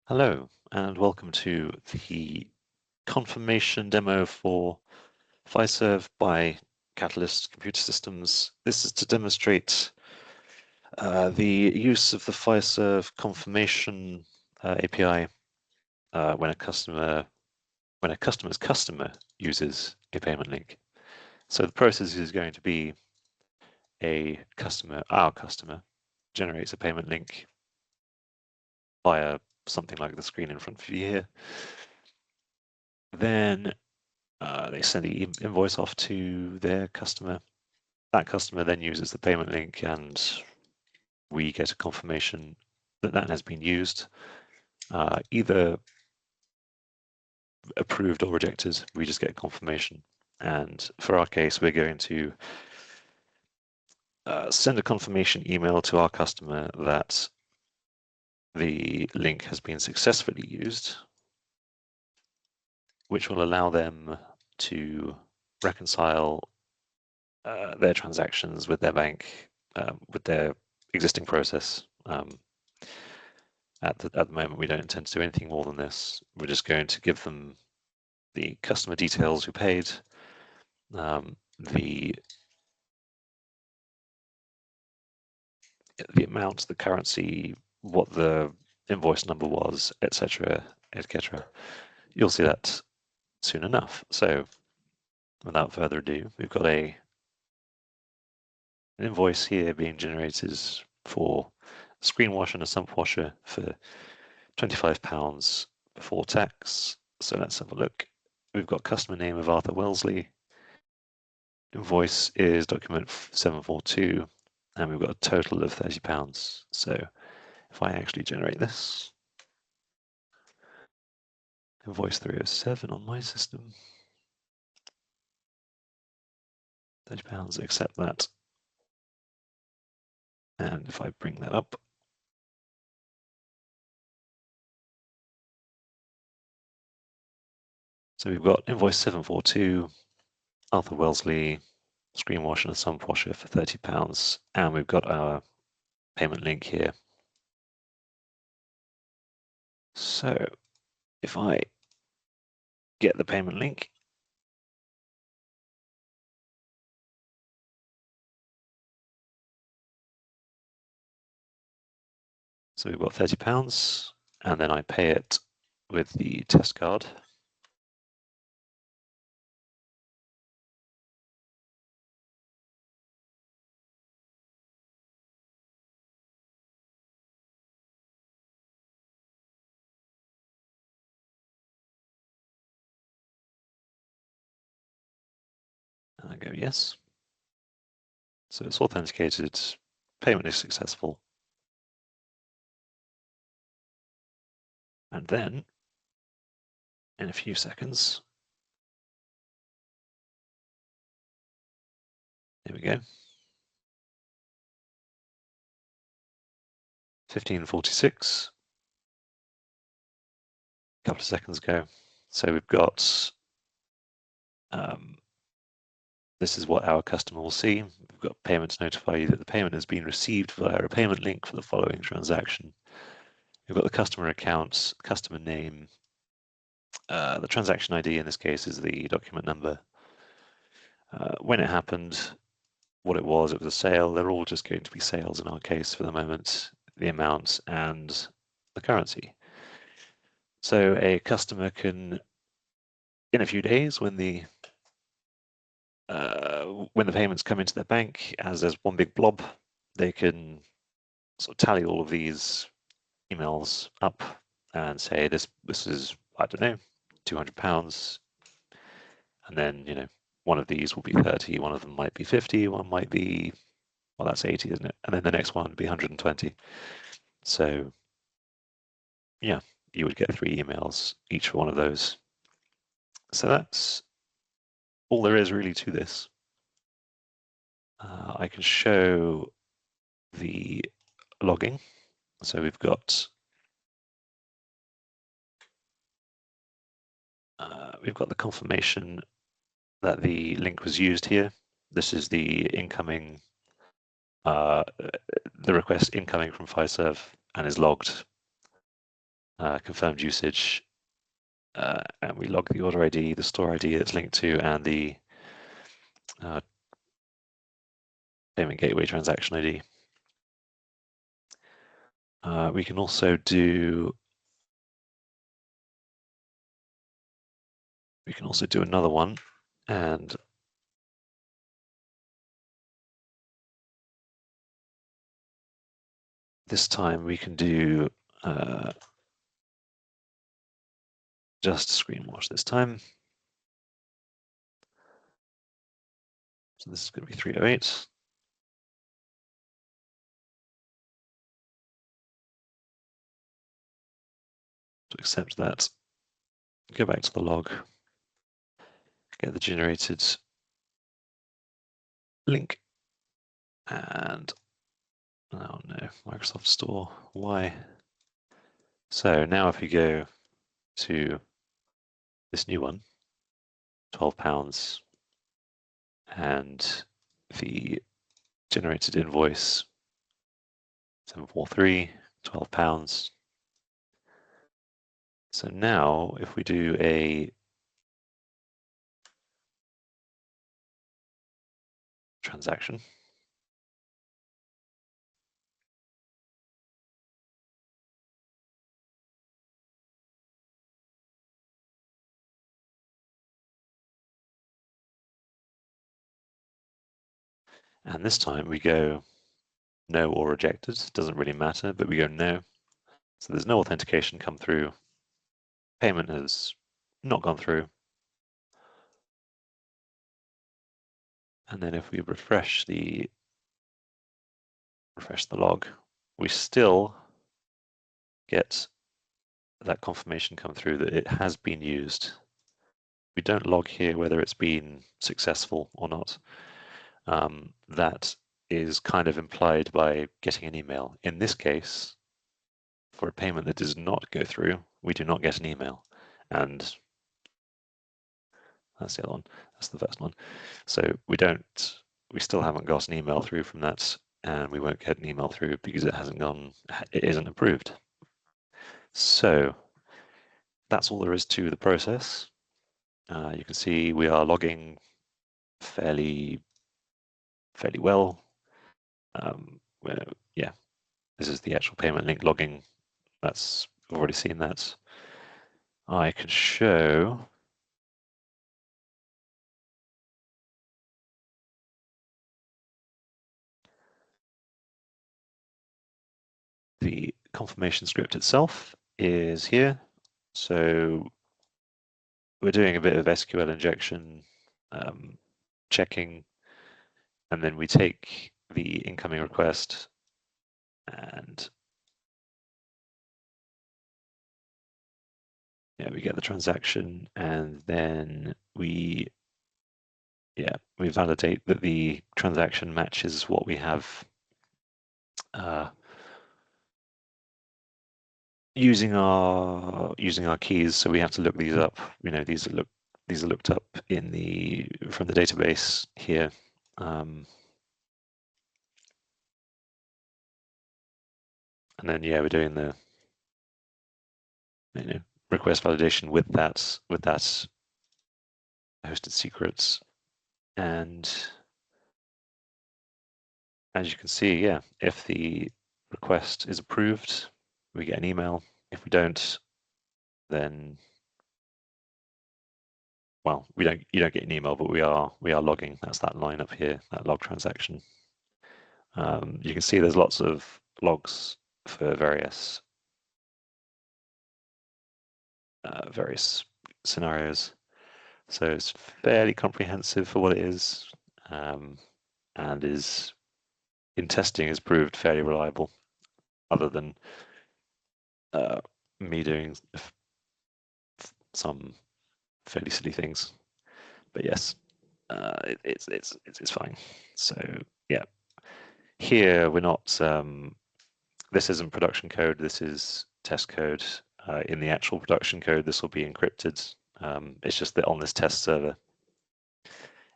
Hello, and welcome to the confirmation demo for Fiserv by Catalyst Computer Systems. This is to demonstrate the use of the Fiserv confirmation API when a customer's customer uses a payment link. So the process is going to be our customer generates a payment link via something like the screen in front of you here. Then they send the invoice off to their customer. That customer then uses the payment link, and we get a confirmation that that has been used, either approved or rejected. We just get confirmation. And for our case, we're going to send a confirmation email to our customer that the link has been successfully used, which will allow them to reconcile their transactions with their bank, with their existing process. At the moment, we don't intend to do anything more than this. We're just going to give them the customer details who paid, the amount, the currency, what the invoice number was, etc., etc. You'll see that soon enough. So without further ado, we've got an invoice here being generated for a screen washer and a sump washer for £25 before tax. So let's have a look. We've got customer name of Arthur Wellesley. Invoice is document 742, and we've got a total of £30. So if I actually generate this, invoice 307 on my system, £30, accept that. And if I bring that up, so we've got invoice 742, Arthur Wellesley, screen wash and a sump washer for £30, and we've got our payment link here. So if I get the payment link, so we've got £30, and then I pay it with the test card. And I go yes. So it's authenticated, payment is successful. And then, in a few seconds, here we go, 15:46, a couple of seconds ago. So we've got, this is what our customer will see. We've got payment to notify you that the payment has been received via a payment link for the following transaction. We've got the customer account, customer name, the transaction ID in this case is the document number. When it happened, what it was a sale. They're all just going to be sales in our case for the moment, the amount and the currency. So a customer can, in a few days, when the payments come into their bank, as there's one big blob, they can sort of tally all of these emails up and say this is, I don't know, £200, and then one of these will be 30, one of them might be 50, one might be, well, that's 80, isn't it? And then the next one would be 120. So yeah, you would get 3 emails each for one of those. So that's all there is really to this. I can show the logging. So we've got the confirmation that the link was used here. This is the incoming, the request incoming from Fiserv and is logged. confirmed usage, and we log the order ID, the store ID it's linked to, and the payment gateway transaction ID. We can also do another one, and this time we can do just screen watch this time. So this is going to be 308. To accept that, go back to the log, get the generated link, and oh no, Microsoft Store, why? So now if we go to this new one, £12, and the generated invoice 743, £12. So now if we do a transaction, and this time we go no or rejected, doesn't really matter, but we go no. So there's no authentication come through. Payment has not gone through. And then if we refresh the log, we still get that confirmation come through that it has been used. We don't log here whether it's been successful or not. That is kind of implied by getting an email. In this case, for a payment that does not go through, we do not get an email. And that's the other one. That's the first one. So we still haven't got an email through from that, and we won't get an email through because it isn't approved. So that's all there is to the process. You can see we are logging fairly well. Yeah, this is the actual payment link logging. We've already seen that. I can show the confirmation script itself is here. So we're doing a bit of SQL injection, checking, and then we take the incoming request and we get the transaction, and then we validate that the transaction matches what we have using our keys. So we have to look these up. These are looked up from the database here. And then we're doing the request validation with that hosted secrets. And as you can see, if the request is approved, we get an email. If we don't, then you don't get an email, but we are logging. That's that line up here, that log transaction. You can see there's lots of logs for various scenarios. So it's fairly comprehensive for what it is, and is in testing has proved fairly reliable, other than me doing some fairly silly things. But yes, it's fine. So here we're not. This isn't production code. This is test code. In the actual production code, this will be encrypted. It's just that on this test server,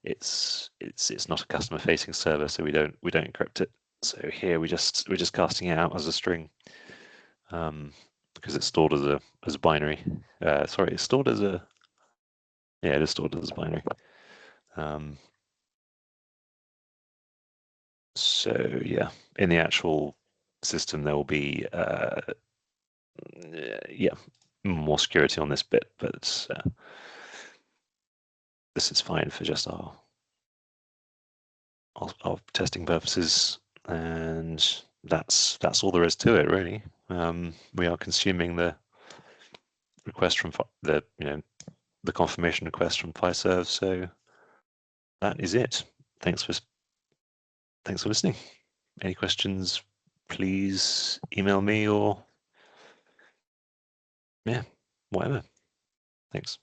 it's not a customer-facing server, so we don't encrypt it. So here we're just casting it out as a string. because it's stored as a binary. Sorry, it's stored as a it is stored as a binary. So yeah, in the actual system there will be yeah, more security on this bit, but this is fine for just our testing purposes, and that's all there is to it, really. We are consuming the request from the confirmation request from Fiserv, so that is it. Thanks for listening. Any questions, please email me or yeah, whatever. Thanks.